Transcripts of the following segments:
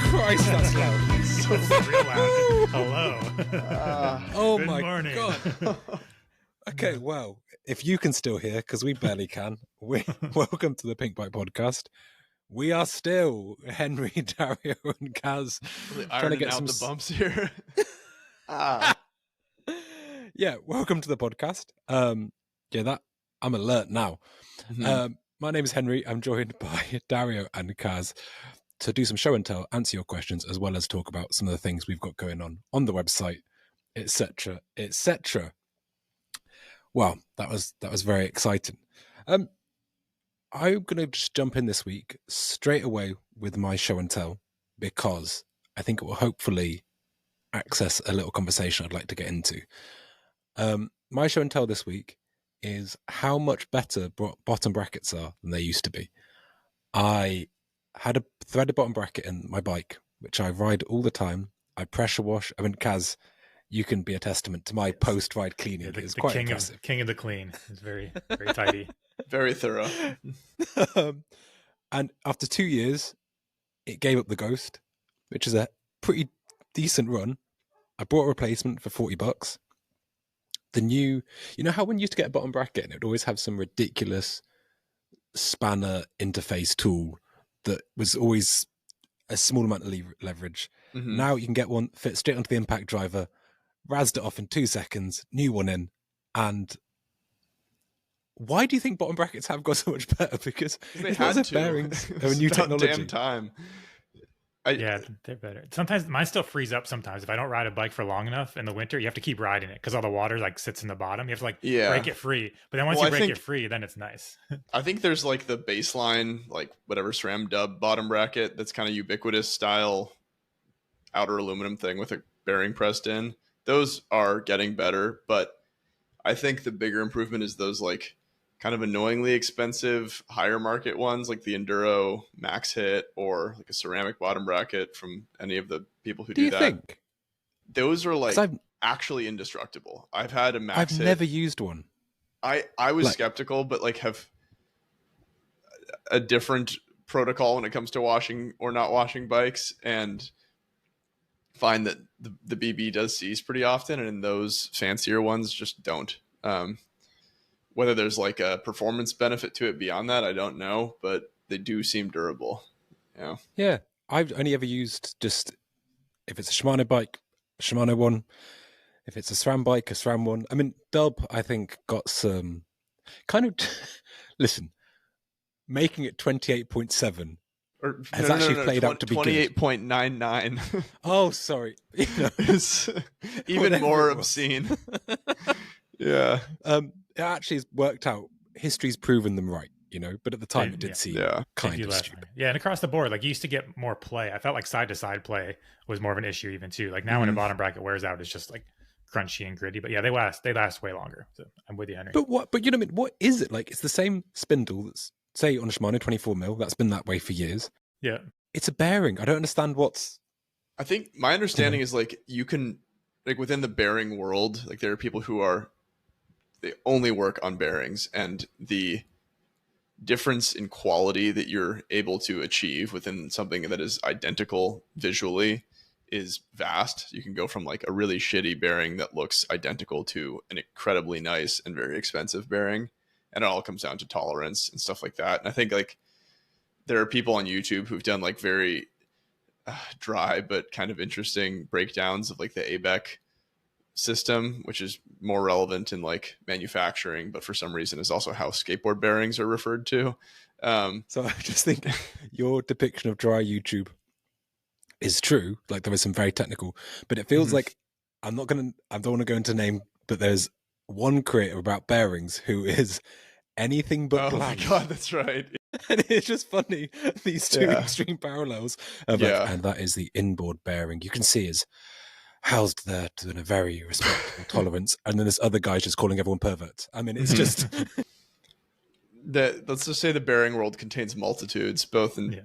Christ, that's loud. So real loud. Hello. Oh Good my morning. God. Okay, well, if you can still hear, because we barely can, welcome to the Pinkbike podcast. We are still Henry, Dario, and Kaz Really trying to get out some the bumps here. Yeah, welcome to the podcast. That I'm alert now. My name is Henry. I'm joined by Dario and Kaz to do some show and tell, answer your questions, as well as talk about some of the things we've got going on the website, etc., etc. Well, that was very exciting. I'm going to just jump in this week straight away with my show and tell, because I think it will hopefully access a little conversation I'd like to get into. My show and tell this week is how much better bottom brackets are than they used to be. I had a threaded bottom bracket in my bike, which I ride all the time. I pressure wash. I mean, Kaz, you can be a testament to my post-ride cleaning. Yeah, It's quite impressive. King of the clean. It's very, very tidy. Very thorough. And after 2 years, it gave up the ghost, which is a pretty decent run. I bought a replacement for $40. The new, you know how when you used to get a bottom bracket and it would always have some ridiculous spanner interface tool that was always a small amount of leverage. Mm-hmm. Now you can get one, fit straight onto the impact driver, razzed it off in 2 seconds, new one in. And why do you think bottom brackets have got so much better? Because They it's not had as if to. bearings are a It's new about technology. Damn time. Yeah, they're better. Sometimes mine still freeze up sometimes. If I don't ride a bike for long enough in the winter, you have to keep riding it because all the water like sits in the bottom. You have to break it free. But then once you break it free, then it's nice. I think there's like the baseline, like whatever SRAM dub bottom bracket that's kind of ubiquitous style outer aluminum thing with a bearing pressed in. Those are getting better, but I think the bigger improvement is those like kind of annoyingly expensive higher market ones like the Enduro Max Hit or like a ceramic bottom bracket from any of the people who do that. Think? Those are like actually indestructible. I've had a Max Hit. I've never used one. I was skeptical, but like have a different protocol when it comes to washing or not washing bikes, and find that the BB does seize pretty often, and those fancier ones just don't. Whether there's like a performance benefit to it beyond that, I don't know, but they do seem durable. Yeah, I've only ever used just if it's a Shimano bike, a Shimano one. If it's a SRAM bike, a SRAM one. I mean, Dub, I think, got some kind of listen. Making it 28.7 has actually played out to be 28.99. Oh, sorry. It's even more obscene. Yeah. It actually has worked out. History's proven them right, but at the time it did seem kind of stupid. Yeah, and across the board, like you used to get more play. I felt like side-to-side play was more of an issue even too. Like now when a bottom bracket wears out, it's just like crunchy and gritty. But yeah, they last way longer. So I'm with you, Henry. But what I mean, what is it? Like it's the same spindle that's, say, on a Shimano 24mm, that's been that way for years. Yeah. It's a bearing. I don't understand I think my understanding is like you can, like within the bearing world, like there are people who they only work on bearings, and the difference in quality that you're able to achieve within something that is identical visually is vast. You can go from like a really shitty bearing that looks identical to an incredibly nice and very expensive bearing. And it all comes down to tolerance and stuff like that. And I think like there are people on YouTube who've done like very dry but kind of interesting breakdowns of like the ABEC system, which is more relevant in like manufacturing, but for some reason is also how skateboard bearings are referred to. So I just think your depiction of dry YouTube is true. Like there is some very technical, but it feels like I don't want to go into name, but there's one creator about bearings who is anything but bland. Oh my God, that's right. And it's just funny, these two extreme parallels. And that is the inboard bearing. You can see is housed there in a very respectable tolerance. And then this other guy's just calling everyone perverts. I mean, it's just... Let's just say the bearing world contains multitudes, both in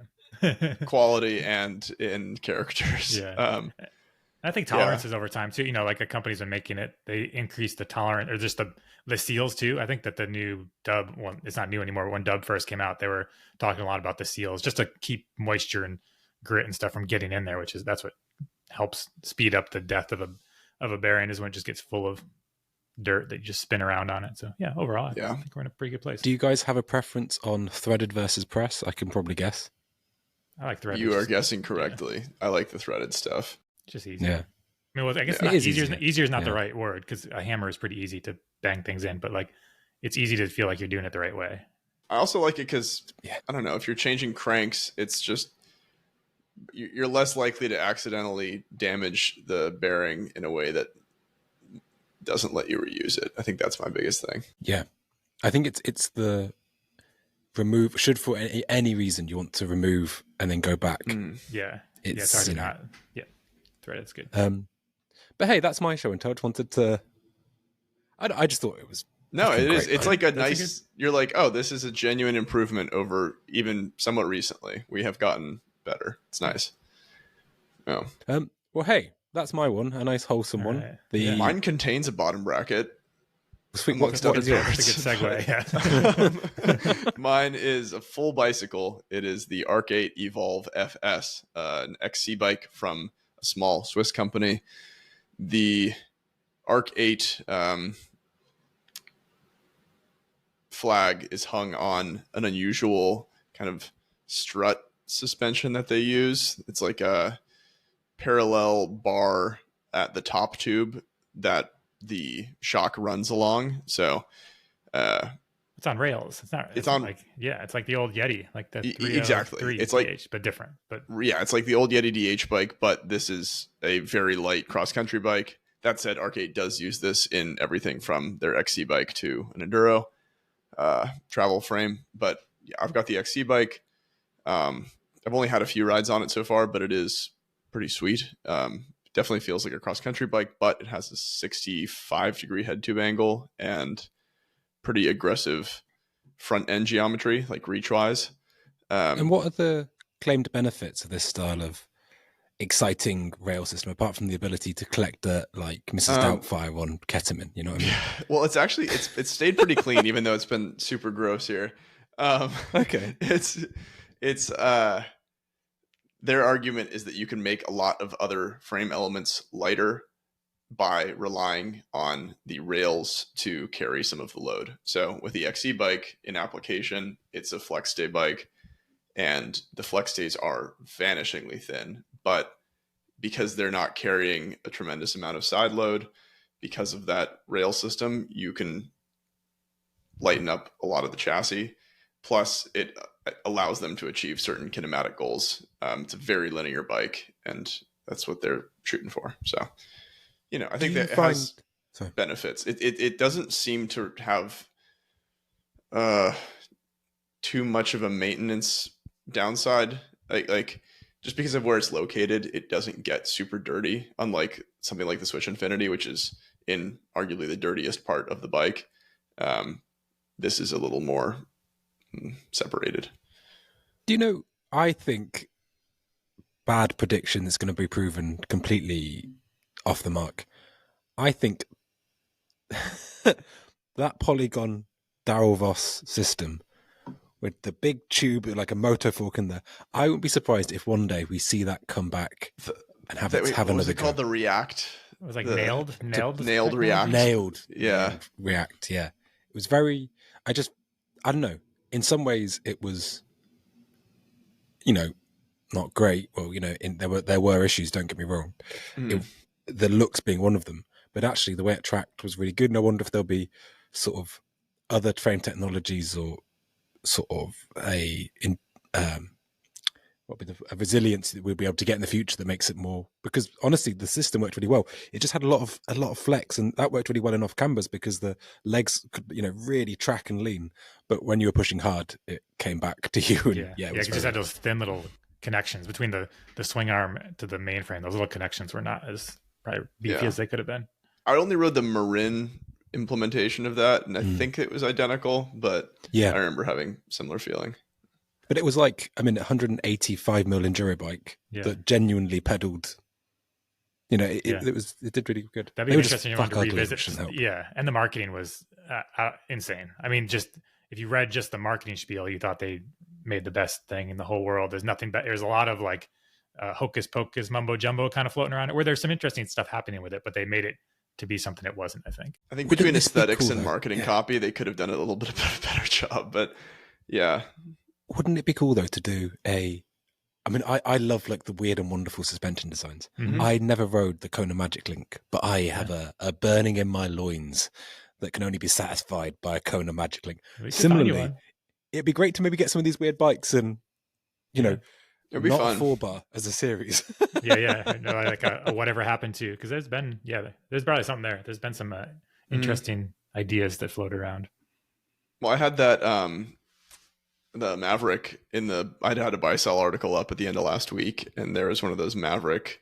quality and in characters. Yeah. I think tolerance is over time too. Like a company's been making it, they increase the tolerance or just the seals too. I think that the new Dub one, it's not new anymore. But when Dub first came out, they were talking a lot about the seals just to keep moisture and grit and stuff from getting in there, that's what helps speed up the death of a bearing, is when it just gets full of dirt that you just spin around on it. So yeah, overall, I think we're in a pretty good place. Do you guys have a preference on threaded versus press? I can probably guess. I like threaded. You are guessing correctly. Yeah. I like the threaded stuff. Just easy. Yeah. I mean, well, I guess easier is not the right word, because a hammer is pretty easy to bang things in, but like it's easy to feel like you're doing it the right way. I also like it because, I don't know, if you're changing cranks, it's just, you're less likely to accidentally damage the bearing in a way that doesn't let you reuse it. I think that's my biggest thing. Yeah. I think it's the remove, should for any reason you want to remove and then go back. Yeah. It's hard to not. Yeah. Threaded's good. But hey, that's my show and tell. I just wanted to, I just thought it was. No, it is. It's like a nice, you're like, oh, this is a genuine improvement over even somewhat recently. We have gotten better. It's nice. Oh. Well, hey, that's my one. A nice wholesome one. Mine contains a bottom bracket. Sweet. What is yours? That's a good segue. Yeah. Mine is a full bicycle. It is the Arc8 Evolve FS, an XC bike from a small Swiss company. The Arc8 flag is hung on an unusual kind of strut suspension that they use. It's like a parallel bar at the top tube that the shock runs along. So it's on rails. It's like the old Yeti, like the 303 exactly. It's DH, like, but different. But yeah, it's like the old Yeti DH bike, but this is a very light cross country bike. That said, Arc8 does use this in everything from their XC bike to an enduro travel frame. But yeah, I've got the XC bike. I've only had a few rides on it so far, but it is pretty sweet. Definitely feels like a cross country bike, but it has a 65-degree head tube angle and pretty aggressive front end geometry, like reach wise. And what are the claimed benefits of this style of exciting rail system, apart from the ability to collect dirt like Mrs. Doubtfire on ketamine? You know what I mean? Well, it's actually it's stayed pretty clean, even though it's been super gross here. Okay, it's their argument is that you can make a lot of other frame elements lighter by relying on the rails to carry some of the load. So with the XC bike in application, it's a flex stay bike, and the flex stays are vanishingly thin, but because they're not carrying a tremendous amount of side load, because of that rail system, you can lighten up a lot of the chassis. Plus, it allows them to achieve certain kinematic goals. It's a very linear bike, and that's what they're shooting for. So, you know, I think that it has benefits. It doesn't seem to have too much of a maintenance downside. Like just because of where it's located, it doesn't get super dirty, unlike something like the Switch Infinity, which is in arguably the dirtiest part of the bike. This is a little more separated. Do you know, I think bad prediction is going to be proven completely off the mark. I think that polygon Dario Voss system with the big tube like a motor fork in there, I wouldn't be surprised if one day we see that come back and have another go. What was it called? The React? It was like nailed React. Nailed Yeah. React, yeah. It was very, I don't know. In some ways it was, you know, not great. Well, you know, there were issues, don't get me wrong. The looks being one of them. But actually the way it tracked was really good. And I wonder if there'll be sort of other frame technologies or sort of a resilience that we'll be able to get in the future that makes it more, because honestly the system worked really well. It just had a lot of flex, and that worked really well in off cambers because the legs could, you know, really track and lean, but when you were pushing hard it came back to you. And it was just had those thin little connections between the swing arm to the mainframe. Those little connections were not as probably beefy as they could have been. I only rode the Marin implementation of that, and I think it was identical, but I remember having similar feeling. But it was like, I mean, 185 mil enduro bike that genuinely pedaled. You know, it did really good. That'd be interesting to revisit. Yeah, and the marketing was insane. I mean, just if you read just the marketing spiel, you thought they made the best thing in the whole world. There's nothing better. There's a lot of like hocus pocus mumbo jumbo kind of floating around it, where there's some interesting stuff happening with it, but they made it to be something it wasn't. I think between aesthetics and marketing copy, they could have done a little bit of a better job. But yeah, wouldn't it be cool though to do I mean, I love like the weird and wonderful suspension designs. I never rode the Kona Magic Link, but I have a burning in my loins that can only be satisfied by a Kona Magic Link. Similarly, it'd be great to maybe get some of these weird bikes and, you know, it'd be not fun. 4-bar as a series. No, like a whatever happened to, because there's probably something there. There's been some interesting ideas that float around. Well, I had that the Maverick I'd had a buy sell article up at the end of last week, and there was one of those Maverick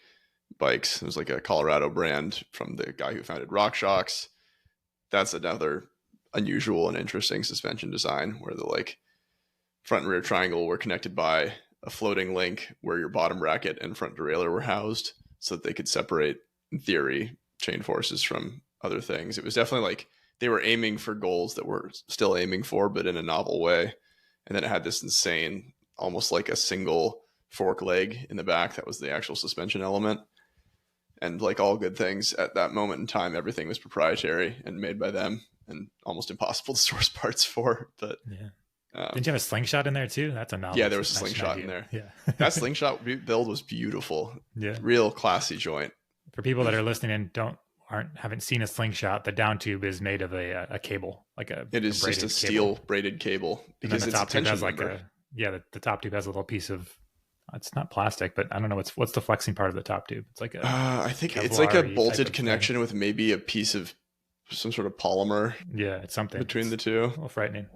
bikes. It was like a Colorado brand from the guy who founded RockShox. That's another unusual and interesting suspension design where the like front and rear triangle were connected by a floating link where your bottom bracket and front derailleur were housed so that they could separate, in theory, chain forces from other things. It was definitely like they were aiming for goals that we're still aiming for, but in a novel way. And then it had this insane, almost like a single fork leg in the back. That was the actual suspension element. And like all good things at that moment in time, everything was proprietary and made by them and almost impossible to source parts for. But didn't you have a slingshot in there too? That's a novel. Yeah, there was a slingshot in there. Yeah. That slingshot build was beautiful. Yeah. Real classy joint. For people that are listening and haven't seen a slingshot, the down tube is made of a cable, like it is just a steel braided cable, because the top tube has like the top tube has a little piece of, it's not plastic, but I don't know what's the flexing part of the top tube. It's like I think it's like a bolted connection with maybe a piece of some sort of polymer. Yeah, it's something between the two. A little frightening.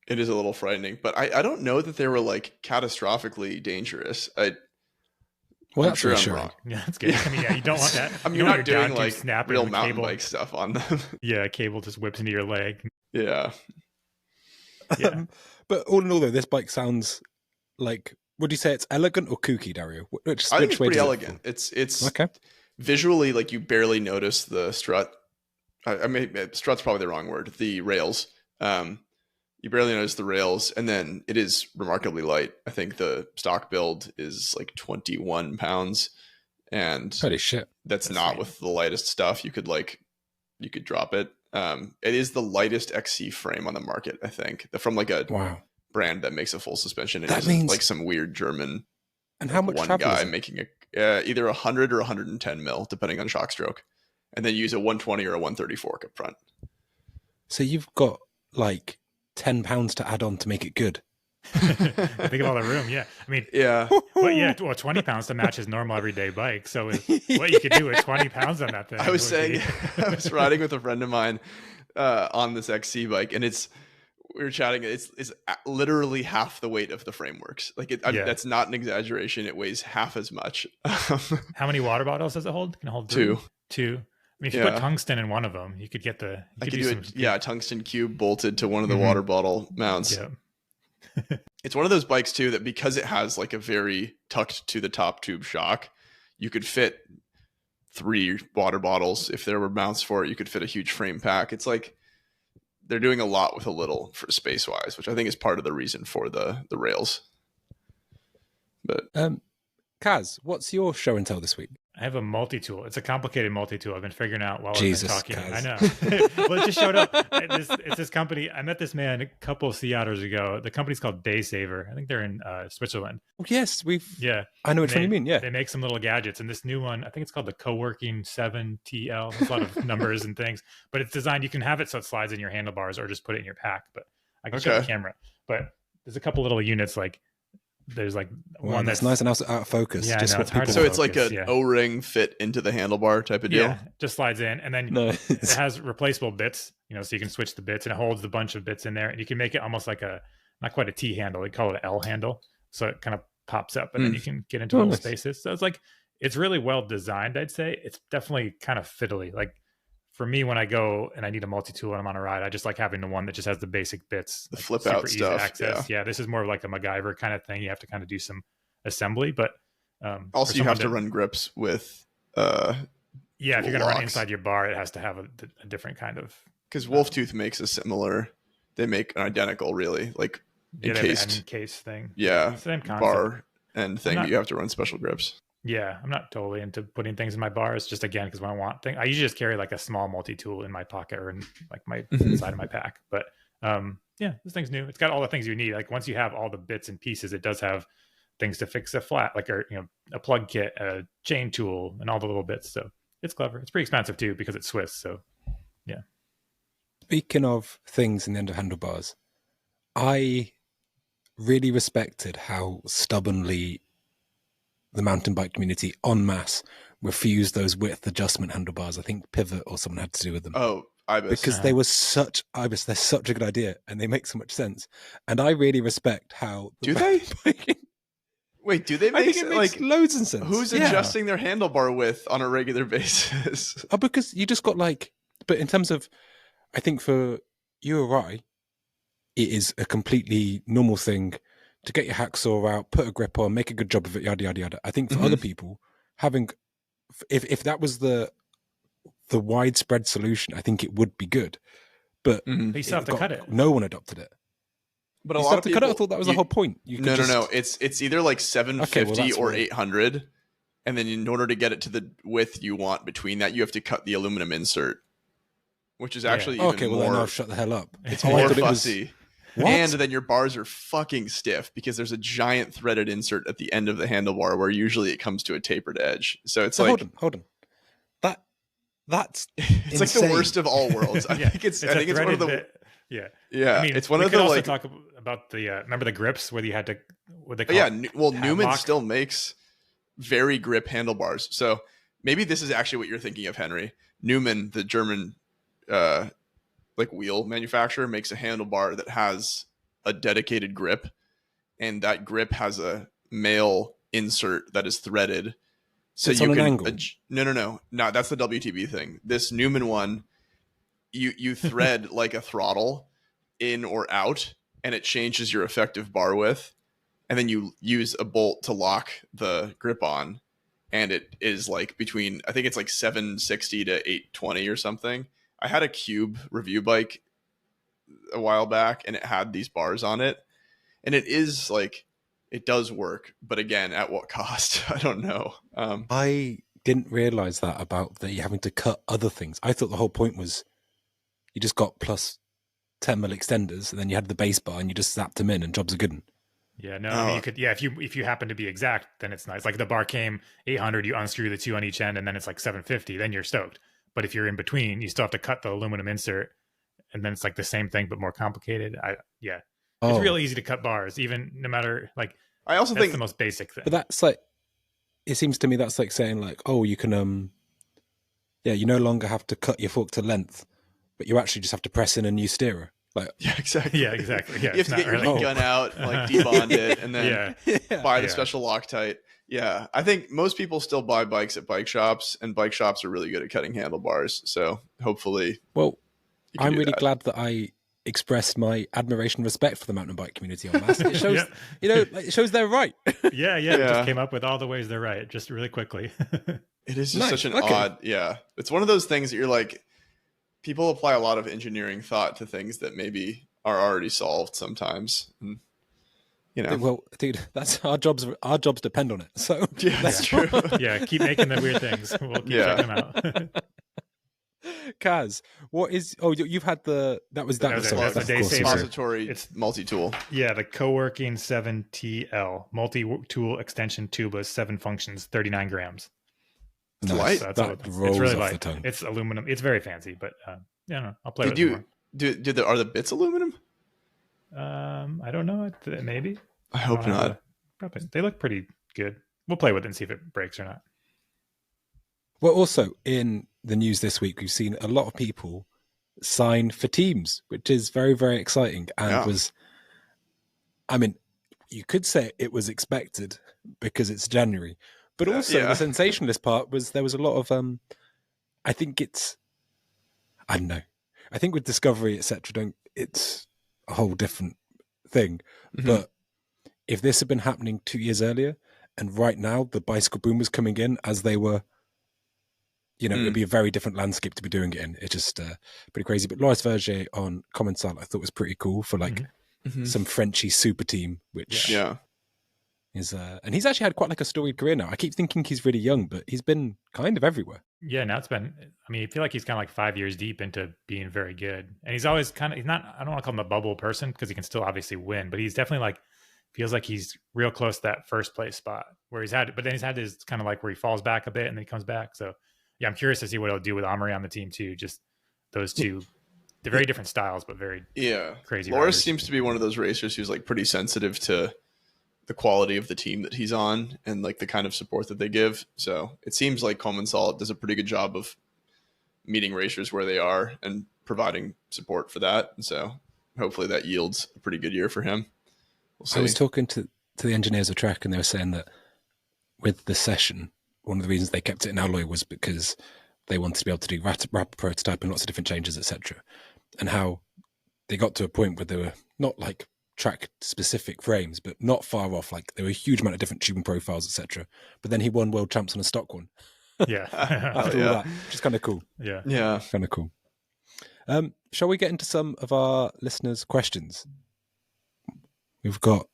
It is a little frightening, but I don't know that they were like catastrophically dangerous. I'm sure I'm wrong. Yeah, that's good. I mean, you don't want that. I mean, you're not doing like real mountain bike stuff on them. Yeah, a cable just whips into your leg. Yeah. But all in all, though, this bike sounds like, would you say it's elegant or kooky, Dario? I think it's pretty elegant. It's okay. Visually, like you barely notice the strut. I mean, strut's probably the wrong word. The rails. You barely notice the rails, and then it is remarkably light. I think the stock build is like 21 pounds, and holy shit, that's not with the lightest stuff. You could drop it. It is the lightest XC frame on the market, I think, from like a brand that makes a full suspension. It isn't like some weird German. And how much one guy making either 100 or 110 mil, depending on shock stroke, and then use a 120 or a 130 fork up front. So you've got like £10 to add on to make it good. Think of all the room. Yeah, I mean, well, 20 pounds to match his normal everyday bike. So what you could do with 20 pounds on that thing. I was saying, I was riding with a friend of mine on this XC bike, and we were chatting. It's literally half the weight of the frameworks. Like that's not an exaggeration. It weighs half as much. How many water bottles does it hold? Can it hold two? I mean, if you put tungsten in one of them, you could get the. I could do a tungsten cube bolted to one of the water bottle mounts. Yeah. It's one of those bikes too that because it has like a very tucked to the top tube shock, you could fit 3 water bottles. If there were mounts for it, you could fit a huge frame pack. It's like they're doing a lot with a little for space wise, which I think is part of the reason for the rails. But Kaz, what's your show and tell this week? I have a multi-tool. It's a complicated multi-tool I've been figuring out while I've been talking. Kaz. I know. Well, it just showed up. It's this company. I met this man a couple of sea otters ago. The company's called Day Saver. I think they're in Switzerland. Oh, yes, I know which one you mean. Yeah, they make some little gadgets, and this new one, I think it's called the Co-working 7TL. There's a lot of numbers and things, but it's designed. You can have it so it slides in your handlebars, or just put it in your pack. But I can show the camera. But there's a couple little units like. There's like one that's nice and out of focus. Yeah, just so it's like an O-ring fit into the handlebar type of deal. Yeah, just slides in, and then it has replaceable bits. So you can switch the bits, and it holds a bunch of bits in there, and you can make it almost like not quite a T handle. They call it an L handle, so it kind of pops up, and then you can get into little spaces. So it's really well designed. I'd say it's definitely kind of fiddly. Like for me, when I go and I need a multi-tool and I'm on a ride, I just like having the one that just has the basic bits, the flip out stuff. Access. Yeah, this is more like a MacGyver kind of thing. You have to kind of do some assembly, but also you have to run grips with. If you're going to run inside your bar, it has to have a different kind of. Because Wolftooth makes a similar. They make an identical, really, like encased case thing. Yeah, same concept. Bar and thing. You have to run special grips. Yeah, I'm not totally into putting things in my bars, just again because when I want things, I usually just carry like a small multi-tool in my pocket or in like my inside of my pack. But yeah, this thing's new. It's got all the things you need. Like once you have all the bits and pieces, it does have things to fix a flat, like a plug kit, a chain tool, and all the little bits. So it's clever. It's pretty expensive too because it's Swiss. So yeah. Speaking of things in the end of handlebars, I really respected how stubbornly the mountain bike community en masse refused those width adjustment handlebars. I think Pivot or someone had to do with them. Oh, Ibis. Because they were such Ibis. They're such a good idea and they make so much sense. And I really respect how. Do they? Wait, do they make I think it makes loads of sense. Who's adjusting their handlebar width on a regular basis? Oh, because you just got like, but in terms of, I think for you or I, it is a completely normal thing to get your hacksaw out, put a grip on, make a good job of it, yada, yada, yada. I think for other people, having, if that was the widespread solution, I think it would be good. But you still have to cut it. No one adopted it. But you a lot of people, cut it. I thought that was the whole point. No. It's either like 750 or 800. And then in order to get it to the width you want between that, you have to cut the aluminum insert, which is actually even more... then I'll shut the hell up. It's more fussy. And then your bars are fucking stiff because there's a giant threaded insert at the end of the handlebar where usually it comes to a tapered edge. So it's like... Hold on. That's it's like the worst of all worlds. I think it's one of the... Yeah. I mean, it's one of the also talk about the remember the grips where you had to Newman still makes very grip handlebars. So maybe this is actually what you're thinking of, Henry. Newman, the German like wheel manufacturer, makes a handlebar that has a dedicated grip, and that grip has a male insert that is threaded. So it's you on can an angle. No, that's the WTB thing. This Newman one, you thread like a throttle in or out, and it changes your effective bar width, and then you use a bolt to lock the grip on, and it is like between, I think it's like 760 to 820 or something. I had a Cube review bike a while back, and it had these bars on it, and it is like, it does work, but again, at what cost? I don't know. I didn't realize that about you having to cut other things. I thought the whole point was you just got plus 10 mil extenders, and then you had the base bar, and you just zapped them in, and jobs are good. Yeah, no, I mean, you could, if you happen to be exact, then it's nice. Like the bar came 800, you unscrew the two on each end, and then it's like 750. Then you're stoked. But if you're in between, you still have to cut the aluminum insert, and then it's like the same thing but more complicated. It's real easy to cut bars, even no matter like. I also think the most basic thing. But that's like, it seems to me that's like saying like, oh, you can you no longer have to cut your fork to length, but you actually just have to press in a new steerer. Like, yeah, exactly. Yeah, exactly. Yeah, you have to get your gun out, like debond it, and then buy the special Loctite. Yeah, I think most people still buy bikes at bike shops, and bike shops are really good at cutting handlebars. So hopefully, I'm really glad that I expressed my admiration and respect for the mountain bike community on mass. It shows, it shows they're right. Yeah. It just came up with all the ways they're right, just really quickly. It is just such an odd, it's one of those things that you're like, people apply a lot of engineering thought to things that maybe are already solved sometimes. And, well, dude, that's our jobs. Our jobs depend on it. So that's true. Yeah, keep making the weird things. We'll keep checking them out. Kaz, what is? Oh, you've had the suppository. It's multi-tool. Yeah, the co-working 7TL multi-tool extension tubeless, 7 functions, 39 grams. It's light. So it's really light. The tongue. It's aluminum. It's very fancy, but I'll play with it more. Are the bits aluminum? I don't know. Maybe. I hope not. Probably. They look pretty good. We'll play with it and see if it breaks or not. Well, also in the news this week, we've seen a lot of people sign for teams, which is very, very exciting. And you could say it was expected because it's January, but also the sensationalist part was there was a lot of, I think with Discovery, etc., it's a whole different thing. Mm-hmm. But if this had been happening 2 years earlier, and right now the bicycle boom was coming in as they were, it'd be a very different landscape to be doing it in. It's just pretty crazy. But Loris Verger on Commensal I thought was pretty cool for some Frenchy super team, which And he's actually had quite like a storied career now. I keep thinking he's really young, but he's been kind of everywhere. Yeah, now it's been, I mean, I feel like he's kind of like 5 years deep into being very good. And he's always he's not, I don't want to call him a bubble person because he can still obviously win, but he's definitely like, feels like he's real close to that first place spot where but then he's had his kind of like where he falls back a bit and then he comes back. So yeah, I'm curious to see what he'll do with Amaury on the team too. Just those two, they're very different styles, but very crazy. Loris riders. Seems to be one of those racers who's like pretty sensitive to the quality of the team that he's on and like the kind of support that they give. So it seems like Commensal does a pretty good job of meeting racers where they are and providing support for that. And so hopefully that yields a pretty good year for him. We'll see. I was talking to the engineers of track and they were saying that with the session, one of the reasons they kept it in alloy was because they wanted to be able to do rapid prototyping, lots of different changes, etc. And how they got to a point where they were not like track specific frames, but not far off. Like there were a huge amount of different tubing profiles, etc. But then he won world champs on a stock one. Yeah. After all that, which is kind of cool. Yeah. Kind of cool. Shall we get into some of our listeners' questions? We've got,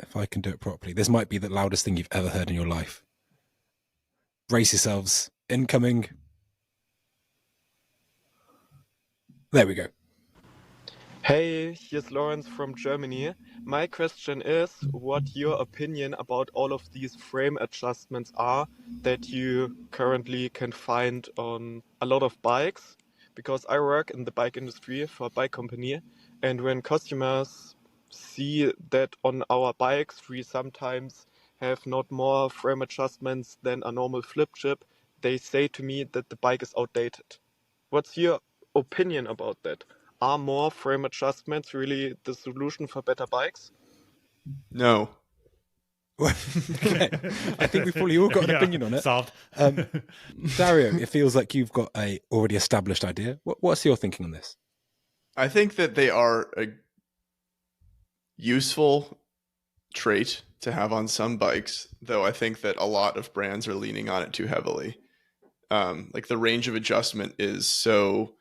if I can do it properly, this might be the loudest thing you've ever heard in your life. Brace yourselves. Incoming. There we go. Hey, here's Lawrence from Germany. My question is what your opinion about all of these frame adjustments are that you currently can find on a lot of bikes, because I work in the bike industry for a bike company, and when customers see that on our bikes we sometimes have not more frame adjustments than a normal flip chip, they say to me that the bike is outdated. What's your opinion about that? Are more frame adjustments really the solution for better bikes? No. Okay. I think we've probably all got an opinion on it. Solved. Dario, it feels like you've got a already established idea. What's your thinking on this? I think that they are a useful trait to have on some bikes, though I think that a lot of brands are leaning on it too heavily. Like the range of adjustment is so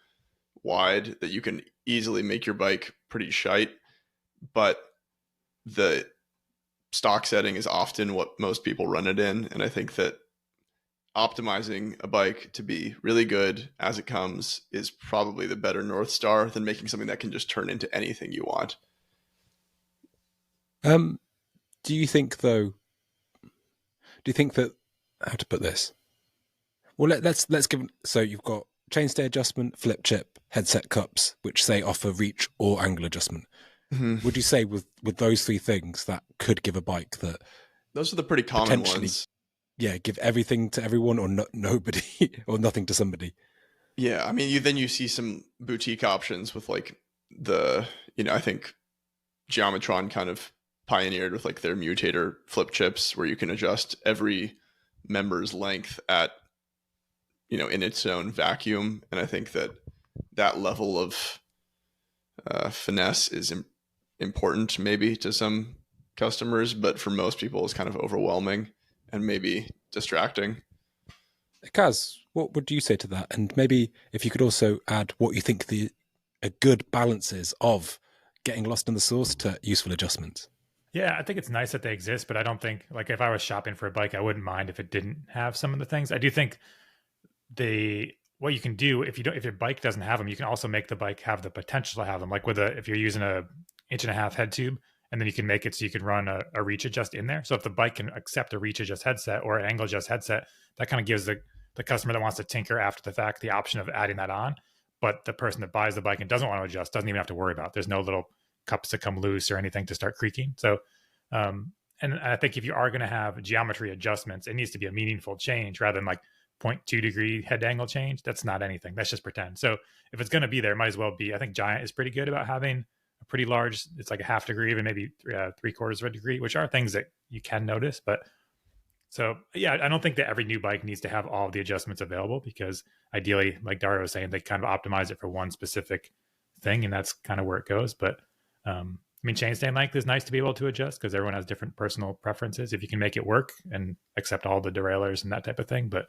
wide that you can easily make your bike pretty shite, but the stock setting is often what most people run it in. And I think that optimizing a bike to be really good as it comes is probably the better North Star than making something that can just turn into anything you want. Do you think that, how to put this? Well, let's give, so you've got chainstay adjustment, flip chip, headset cups, which say offer reach or angle adjustment. Mm-hmm. Would you say with those three things that could give a bike that those are the pretty common ones? Yeah, give everything to everyone or nobody or nothing to somebody. Yeah, I mean, you see some boutique options with like I think Geometron kind of pioneered with like their mutator flip chips where you can adjust every member's length at in its own vacuum. And I think that level of finesse is important maybe to some customers, but for most people it's kind of overwhelming and maybe distracting. Kaz, what would you say to that? And maybe if you could also add what you think a good balance is of getting lost in the sauce to useful adjustments. Yeah, I think it's nice that they exist, but I don't think, like, if I was shopping for a bike, I wouldn't mind if it didn't have some of the things. I do think what you can do if your bike doesn't have them, you can also make the bike have the potential to have them. Like if you're using a 1.5-inch head tube, and then you can make it so you can run a reach adjust in there. So if the bike can accept a reach adjust headset or an angle adjust headset, that kind of gives the customer that wants to tinker after the fact the option of adding that on. But the person that buys the bike and doesn't want to adjust doesn't even have to worry about it. There's no little cups that come loose or anything to start creaking. So, and I think if you are going to have geometry adjustments, it needs to be a meaningful change rather than like 0.2 degree head angle change. That's not anything. That's just pretend. So if it's going to be there, it might as well be. I think Giant is pretty good about having a pretty large, it's like a 1/2 degree, even maybe 3/4 of a degree, which are things that you can notice. But so, yeah, I don't think that every new bike needs to have all of the adjustments available, because ideally, like Dario was saying, they kind of optimize it for one specific thing, and that's kind of where it goes. But I mean, chainstay length is nice to be able to adjust because everyone has different personal preferences if you can make it work and accept all the derailleurs and that type of thing. But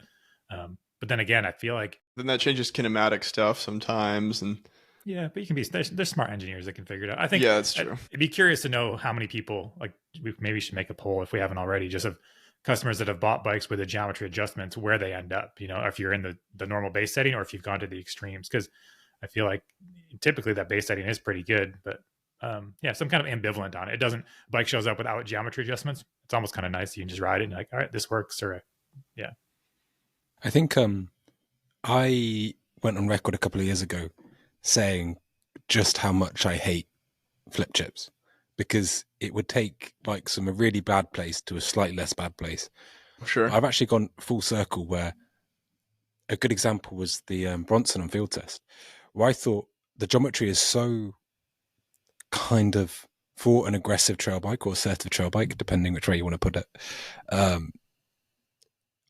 then again, I feel like then that changes kinematic stuff sometimes, and Yeah, but you can be there's smart engineers that can figure it out. I think that's true. I'd be curious to know how many people, like, we maybe should make a poll if we haven't already, just of customers that have bought bikes with the geometry adjustments, where they end up, if you're in the normal base setting or if you've gone to the extremes. Because I feel like typically that base setting is pretty good, but yeah, some kind of ambivalent on it. It doesn't, bike shows up without geometry adjustments. It's almost kind of nice. You can just ride it and like, all right, this works. Or yeah. I think I went on record a couple of years ago saying just how much I hate flip chips, because it would take bikes from a really bad place to a slightly less bad place. Sure. I've actually gone full circle, where a good example was the Bronson on field test, where I thought the geometry is so kind of for an aggressive trail bike or assertive trail bike, depending which way you want to put it.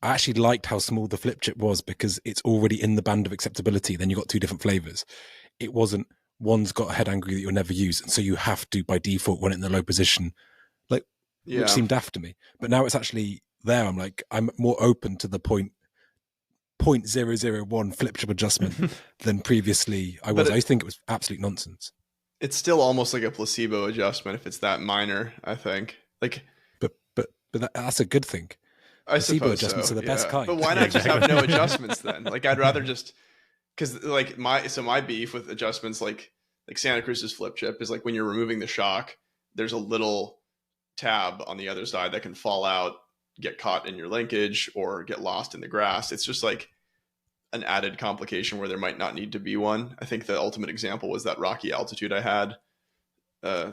I actually liked how small the flip chip was, because it's already in the band of acceptability. Then you got two different flavors. It wasn't one's got a head angle that you'll never use, and so you have to by default run it in the low position, which seemed daft to me. But now it's actually there. I'm like, I'm more open to the 0.001 flip chip adjustment than previously I was. I used to think it was absolute nonsense. It's still almost like a placebo adjustment if it's that minor, I think. Like, but that's a good thing. Placebo adjustments are the best kind. But why not just have no adjustments then? Like, I'd rather just, because like my beef with adjustments like Santa Cruz's flip chip is like, when you're removing the shock, there's a little tab on the other side that can fall out, get caught in your linkage, or get lost in the grass. It's just like an added complication where there might not need to be one. I think the ultimate example was that rocky altitude I had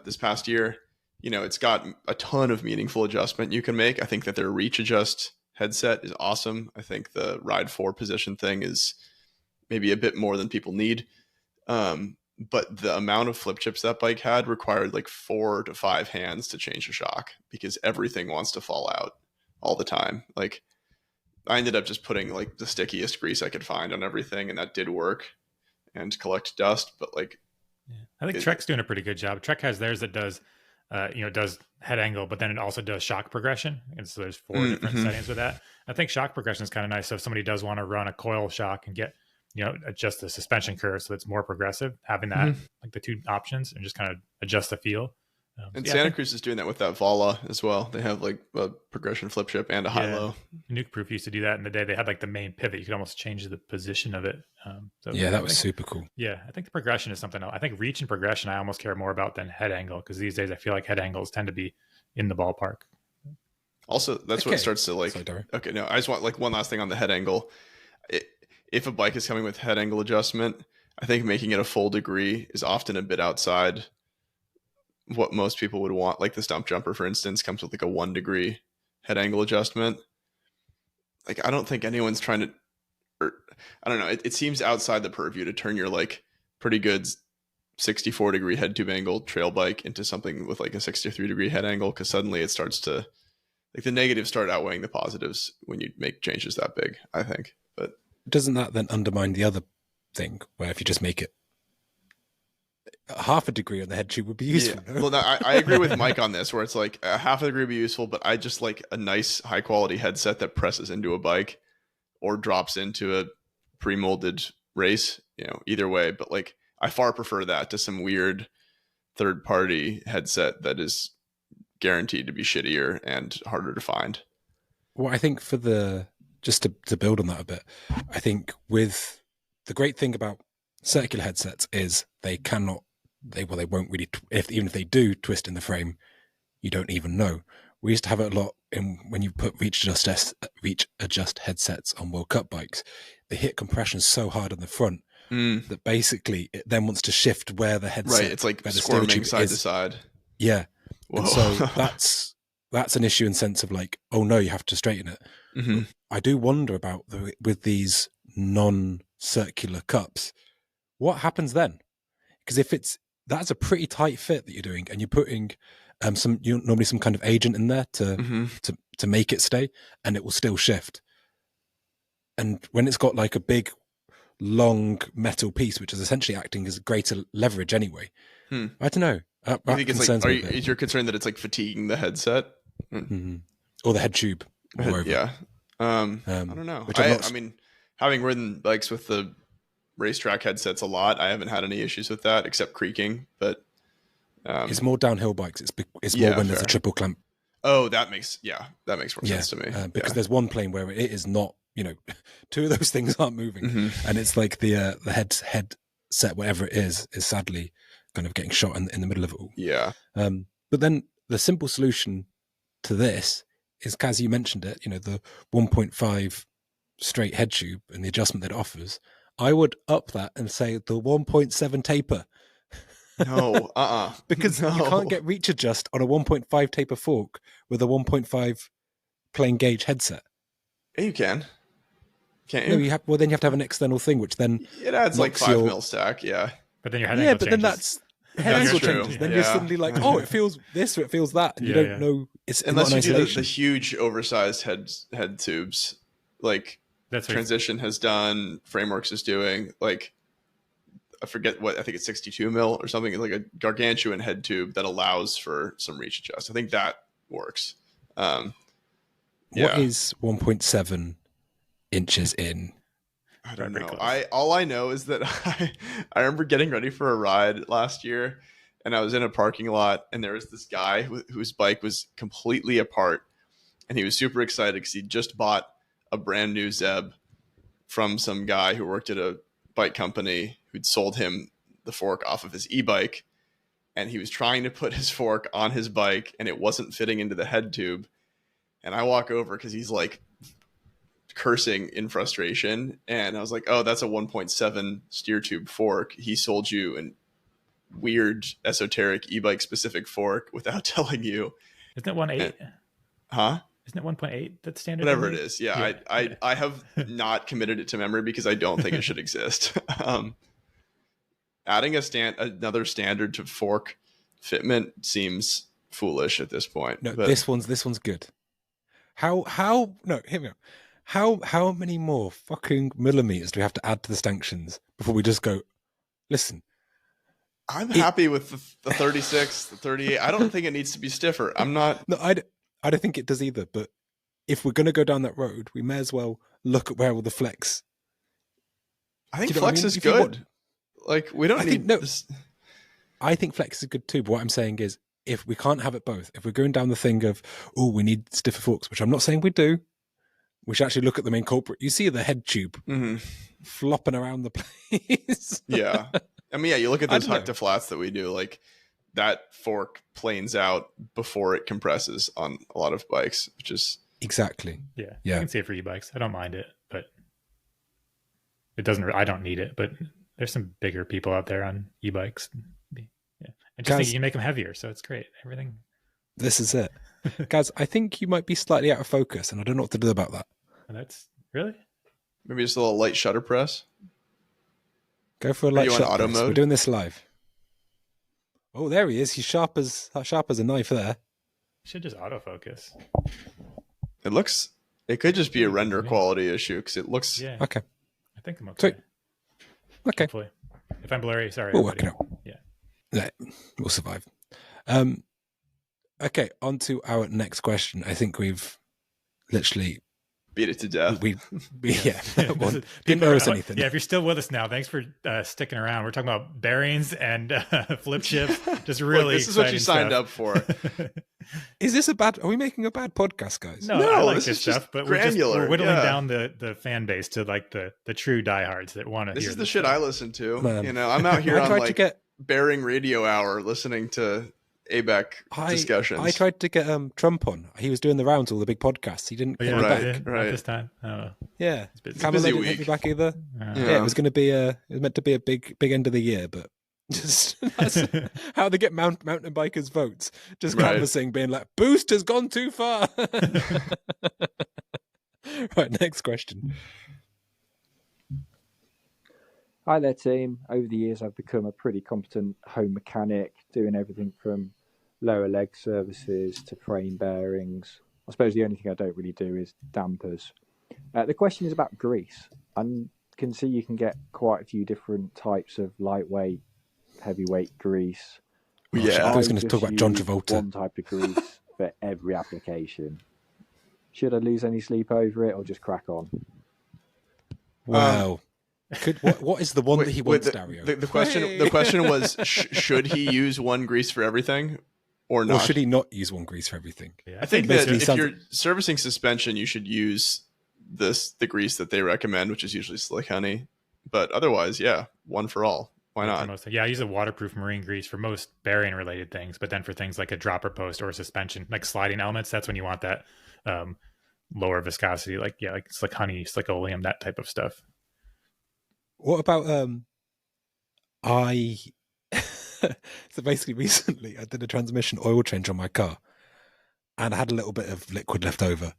this past year. It's got a ton of meaningful adjustment you can make. I think that their reach adjust headset is awesome. I think the ride 4 position thing is maybe a bit more than people need. But the amount of flip chips that bike had required like 4 to 5 hands to change a shock, because everything wants to fall out all the time. Like, I ended up just putting like the stickiest grease I could find on everything, and that did work and collect dust. But like, I think Trek's doing a pretty good job. Trek has theirs that does, it does head angle, but then it also does shock progression. And so there's 4 different settings with that. I think shock progression is kind of nice. So if somebody does want to run a coil shock and get, adjust the suspension curve so it's more progressive, having that, like the 2 options, and just kind of adjust the feel. And Santa Cruz is doing that with that Vala as well. They have like a progression flip chip and a high-low. Nuke Proof used to do that in the day. They had like the main pivot. You could almost change the position of it. That was super cool. Yeah, I think the progression is something else. I think reach and progression I almost care more about than head angle, because these days I feel like head angles tend to be in the ballpark. Also, that's what starts to like... Sorry, okay, no, I just want like one last thing on the head angle. If a bike is coming with head angle adjustment, I think making it a full degree is often a bit outside what most people would want. Like the Stump Jumper, for instance, comes with like a 1 degree head angle adjustment. Like, I don't think anyone's trying to, or I don't know. It seems outside the purview to turn your like pretty good 64 degree head tube angle trail bike into something with like a 63 degree head angle. 'Cause suddenly it starts to, like, the negatives start outweighing the positives when you make changes that big, I think. But doesn't that then undermine the other thing, where if you just make it half a degree on the head tube would be useful? Yeah. Well, no, I agree with Mike on this, where it's like a half a degree would be useful, but I just like a nice high quality headset that presses into a bike or drops into a pre-molded race, either way. But like, I far prefer that to some weird third party headset that is guaranteed to be shittier and harder to find. Well, I think just to build on that a bit, I think with the great thing about circular headsets is they won't really, even if they do twist in the frame, you don't even know. We used to have it a lot when you put reach adjust headsets on World Cup bikes. They hit compression so hard on the front that basically it then wants to shift where the headset, right? It's like squirming side to side. Yeah. Whoa. And so that's an issue in sense of like, oh no, you have to straighten it. Mm-hmm. I do wonder about with these non-circular cups, what happens then? Because if that's a pretty tight fit that you're doing, and you're putting normally some kind of agent in there to make it stay, and it will still shift. And when it's got like a big, long metal piece, which is essentially acting as greater leverage anyway, I don't know. I think it's like, is your concern that it's like fatiguing the headset or the head tube? Yeah. I don't know. I mean, having ridden bikes with the racetrack headsets a lot. I haven't had any issues with that except creaking, but it's more downhill bikes. It's more when there's a triple clamp. Oh, that makes more sense to me. Because there's one plane where it is not, two of those things aren't moving, and it's like the headset, whatever it is sadly kind of getting shot in the middle of it all. Yeah. But then the simple solution to this is, Kaz, you mentioned it, the 1.5 straight head tube and the adjustment that it offers. I would up that and say the 1.7 taper. No, because you can't get reach adjust on a 1.5 taper fork with a 1.5 plain gauge headset. Yeah, you can. Can't you? No, then you have to have an external thing, which then it adds like 5 mil stack. Yeah, but then your head angle changes. Then that's head angle changes. Then you're suddenly like, oh, it feels this or it feels that, and you don't know. It's unless not you do the huge oversized head tubes, like that's Transition has done, Frameworks is doing, like. I forget what, I think it's 62 mil or something. It's like a gargantuan head tube that allows for some reach adjust. I think that works. What is 1.7 inches in? I don't know. All I know is that I remember getting ready for a ride last year, and I was in a parking lot, and there was this guy whose bike was completely apart, and he was super excited because he just bought a brand new Zeb from some guy who worked at a bike company who'd sold him the fork off of his e-bike, and he was trying to put his fork on his bike and it wasn't fitting into the head tube. And I walk over because he's like cursing in frustration, and I was like, oh, that's a 1.7 steer tube fork. He sold you a weird esoteric e-bike specific fork without telling you. Isn't it 1.8? Huh? Isn't it 1.8 that's standard? Whatever it is. Yeah. I have not committed it to memory because I don't think it should exist. Adding another standard to fork fitment seems foolish at this point. No, but this one's good. No, hear me out. How many more fucking millimeters do we have to add to the stanchions before we just go, listen? I'm happy with the 36, the 38. I don't think it needs to be stiffer. I'm not. No, I don't think it does either, but if we're going to go down that road, we may as well look at where all the flex. I think flex is good. Like, we don't need this. I think flex is good too, but what I'm saying is, if we can't have it both, if we're going down the thing of, oh, we need stiffer forks, which I'm not saying we do, we should actually look at the main culprit. You see the head tube flopping around the place. Yeah. I mean, you look at those huck to flats that we do, like, that fork planes out before it compresses on a lot of bikes, which is exactly. Yeah. I can see it for e-bikes. I don't mind it, but it doesn't. I don't need it, but there's some bigger people out there on e-bikes. Yeah, I just think you can make them heavier, so it's great. Everything. This is it, guys. I think you might be slightly out of focus, and I don't know what to do about that. That's really maybe just a little light shutter press. Go for a light shutter press. We're doing this live. Oh, there he is. He's sharp as a knife there. Should just autofocus. It could just be a render quality issue because it looks. Yeah. Okay. I think I'm okay. Sweet. Okay. Hopefully. If I'm blurry, sorry. We'll work it out. Yeah. We'll survive. Okay, on to our next question. I think we've literally beat it to death. Didn't notice anything. Yeah, if you're still with us now, thanks for sticking around. We're talking about bearings and flip chips. Just really this is what you signed up for. Is this are we making a bad podcast, guys? No, I like this stuff, but we're whittling down the fan base to like the true diehards that want to hear this. Is the this shit stuff. I listen to. Man. I'm out here on like bearing radio hour listening to ABEC discussions. I tried to get Trump on. He was doing the rounds, all the big podcasts. He didn't get me back. Right. This time. Oh. Yeah. It's a busy didn't week. get me back either. Yeah, it was going to be it was meant to be a big end of the year, but just that's how they get mountain bikers votes. Just canvassing, being like, "Boost has gone too far." Right, next question. Hi there, team. Over the years, I've become a pretty competent home mechanic, doing everything from lower leg services to frame bearings. I suppose the only thing I don't really do is dampers. The question is about grease. I can see you can get quite a few different types of lightweight, heavyweight grease. Yeah, I was going to talk about John Travolta. One type of grease for every application. Should I lose any sleep over it or just crack on? Wow. What is the one that he wants, Dario? The question was, should he use one grease for everything or not? Or should he not use one grease for everything? Yeah, I think that if you're servicing suspension, you should use the grease that they recommend, which is usually Slick Honey. But otherwise, yeah, one for all. Why not? I use a waterproof marine grease for most bearing related things, but then for things like a dropper post or a suspension, like sliding elements, that's when you want that lower viscosity, like Slick Honey, Slick Oleum, that type of stuff. What about so basically recently I did a transmission oil change on my car and I had a little bit of liquid left over.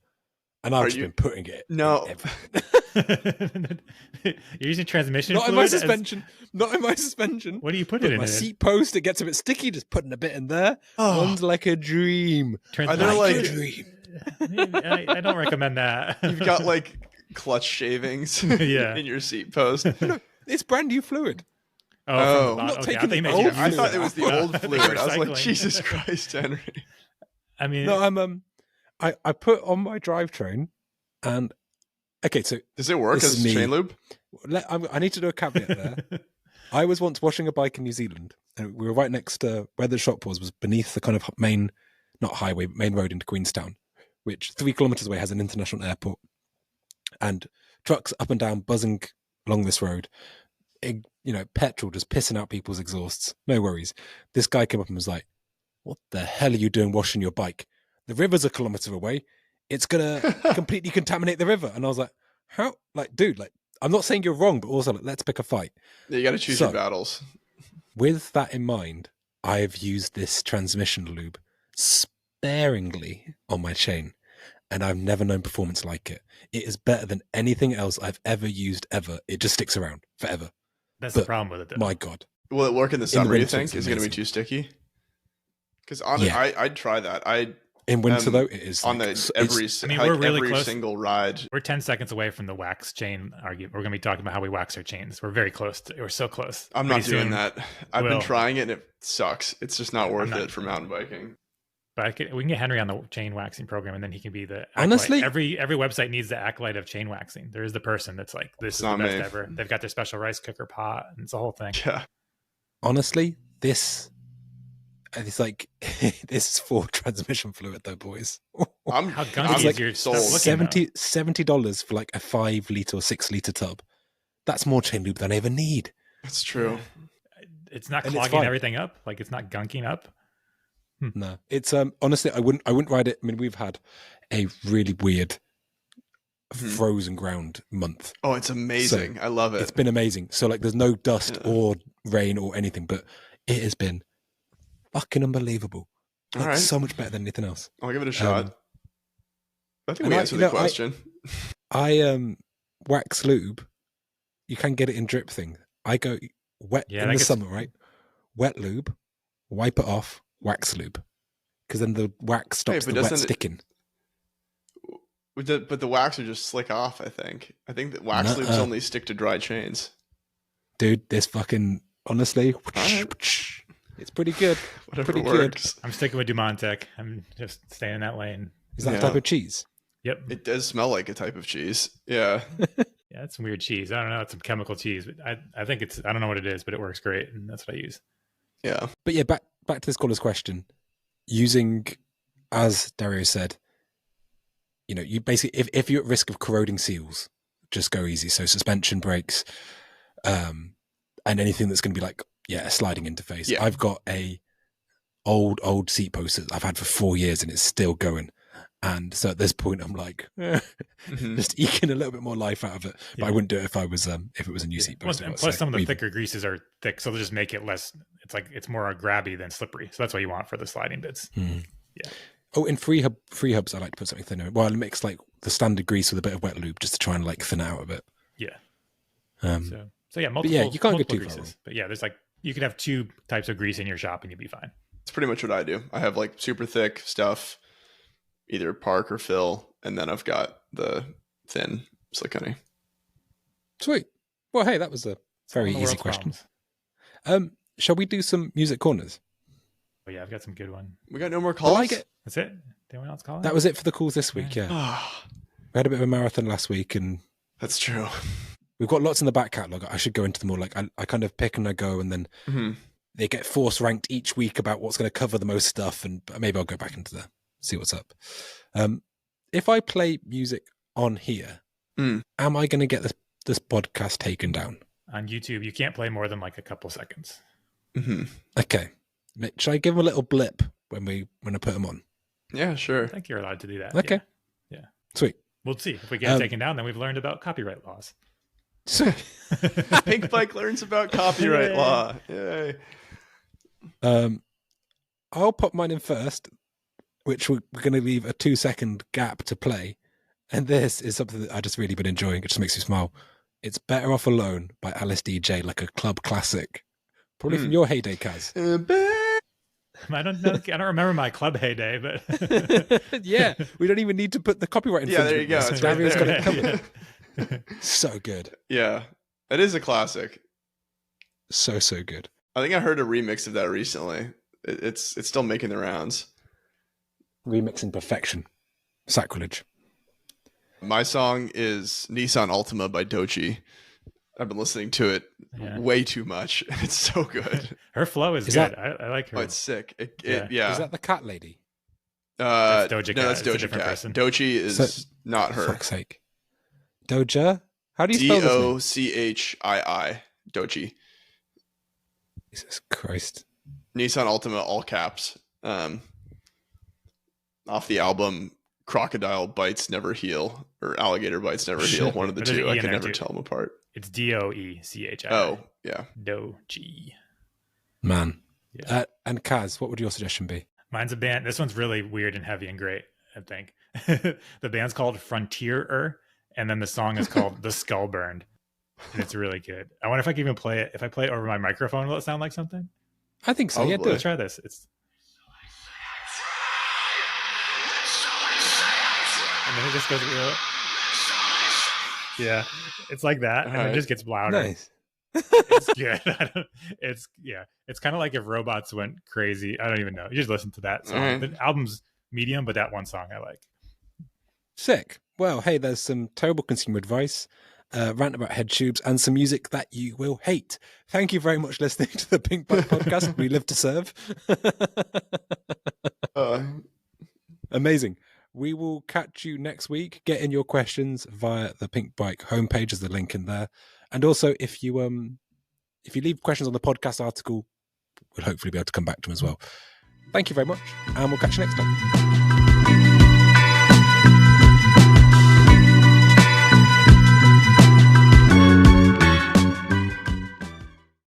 And I've just been putting it in everything. You're using transmission Not fluid? in my suspension. Not in my suspension. What do you put it in? My seat post, it gets a bit sticky, just putting a bit in there. One's like a dream. I don't like a dream. I don't recommend that. You've got like clutch shavings in your seat post. No, it's brand new fluid. I'm not okay, taking I, the old I thought it was the old fluid. I was like, recycling. Jesus Christ, Henry. I mean, No, I put on my drivetrain, and okay, so does it work as chain lube? I need to do a caveat there. I was once washing a bike in New Zealand, and we were right next to where the shop was beneath the kind of main, not highway, main road into Queenstown, which 3 kilometers away has an international airport, and trucks up and down buzzing along this road. Petrol just pissing out people's exhausts. No worries. This guy came up and was like, "What the hell are you doing washing your bike? The river's a kilometer away. It's going to completely contaminate the river." And I was like, how? Like, dude, like, I'm not saying you're wrong, but also, like, let's pick a fight. Yeah, you got to choose your battles. With that in mind, I've used this transmission lube sparingly on my chain, and I've never known performance like it. It is better than anything else I've ever used, ever. It just sticks around forever. That's the problem with it, though. My God. Will it work in the summer, you think? Is it going to be too sticky? Because I'd try that. In winter, though, it is on like, we're really every close. single ride. We're 10 seconds away from the wax chain argument. We're going to be talking about how we wax our chains. We're very close. We're so close. I'm Pretty not doing soon, that. I've been trying it, and it sucks. It's just not worth it for mountain biking. But we can get Henry on the chain waxing program, and then he can be the honestly acolyte. Every website needs the acolyte of chain waxing. There is the person that's like, this is the best ever. They've got their special rice cooker pot, and it's a whole thing. Yeah. Honestly, it's like this is for transmission fluid, though, boys. How gunky is your sold? $70 for like a 5 liter or 6 liter tub. That's more chain lube than I ever need. That's true. It's not clogging everything up. Like, it's not gunking up. No, it's honestly, I wouldn't ride it. I mean, we've had a really weird frozen ground month. Oh, it's amazing. I love it. It's been amazing. So like, there's no dust or rain or anything, but it has been fucking unbelievable. Like, right. So much better than anything else. I'll give it a shot. I think we answered the question. I wax lube. You can get it in drip thing. I go wet in the summer, right? Wet lube, wipe it off, wax lube, because then the wax stops the wet sticking. But the wax will just slick off. I think that wax lubes only stick to dry chains. Dude, this fucking honestly, it's pretty good. Whatever pretty works. Good. I'm sticking with Dumont Tech. I'm just staying in that lane. Is that a type of cheese? Yep. It does smell like a type of cheese. Yeah. Yeah, it's some weird cheese. I don't know. It's some chemical cheese. But I think I don't know what it is, but it works great, and that's what I use. Yeah. But yeah, back to this caller's question. Using, as Dario said, you basically, if you're at risk of corroding seals, just go easy. So suspension brakes, and anything that's going to be like, a sliding interface. Yeah. I've got a old seat post that I've had for 4 years and it's still going. And so at this point, I'm like, just eking a little bit more life out of it. But I wouldn't do it if it was a new seat post. Plus, some of the thicker greases are thick, so they'll just make it less. It's more grabby than slippery. So that's what you want for the sliding bits. Yeah. Oh, in free hubs, I like to put something thinner. Well, I mix like the standard grease with a bit of wet lube just to try and like thin it out a bit. Yeah. So yeah, multiple. But yeah, you can't go too greases. far. But yeah, there's like you could have 2 types of grease in your shop and you'd be fine. It's pretty much what I do. I have like super thick stuff, either Park or Phil, and then I've got the thin Slick Honey. Sweet. Well, hey, that was a very easy question. Shall we do some music corners? Oh yeah, I've got some good one. We got no more calls. That's it. Anyone else calling? That was it for the calls this week. Yeah. We had a bit of a marathon last week, and that's true. We've got lots in the back catalogue. I should go into them all. Like I kind of pick and I go, and then they get force ranked each week about what's going to cover the most stuff, and maybe I'll go back into there, see what's up. If I play music on here, am I going to get this podcast taken down? On YouTube, you can't play more than like a couple seconds. Okay. Should I give them a little blip when I put them on? Yeah, sure. I think you're allowed to do that. Okay. Yeah. Sweet. We'll see. If we get it taken down, then we've learned about copyright laws. Pinkbike learns about copyright law. Yay. I'll pop mine in first, which we're going to leave a 2-second gap to play. And this is something that I just really been enjoying. It just makes me smile. It's Better Off Alone by Alice DJ, like a club classic. Probably from your heyday, Kaz. I don't know. I don't remember my club heyday, but yeah, we don't even need to put the copyright infringement. Yeah, there you go. It's right Dario's there. got it covered. So good. Yeah, it is a classic. So good. I think I heard a remix of that recently. It's still making the rounds. Remixing perfection. Sacrilege. My song is Nissan Altima by Doechii. I've been listening to it way too much. It's so good. Her flow is good. I like her. Oh, it's sick. Is that the cat lady? That's Doja Cat. No, that's Doja Cat. Doechii is not her. For fuck's sake. Doja? How do you spell this name? Dochii. Doechii. Jesus Christ. Nissan Altima, all caps. Off the album Crocodile Bites Never Heal, or Alligator Bites Never Heal. One of the two. I can never tell them apart. It's Doechii. Oh, yeah. Doechii. Man. Yeah. And Kaz, what would your suggestion be? Mine's a band. This one's really weird and heavy and great, I think. The band's called Frontierer, and then the song is called The Skull Burned. And it's really good. I wonder if I can even play it. If I play it over my microphone, will it sound like something? I think so. Yeah, do it. Let's try this. And then it just goes real. Yeah, it's like that, and it just gets louder. Nice. It's good. It's kind of like if robots went crazy. I don't even know. You just listen to that song. The album's medium, but that one song I like. Sick. Well, hey, there's some terrible consumer advice, rant about head tubes, and some music that you will hate. Thank you very much for listening to the Pinkbike podcast. We live to serve. Amazing. We will catch you next week. Get in your questions via the Pinkbike homepage. There's the link in there. And also, if you leave questions on the podcast article, we'll hopefully be able to come back to them as well. Thank you very much, and we'll catch you next time.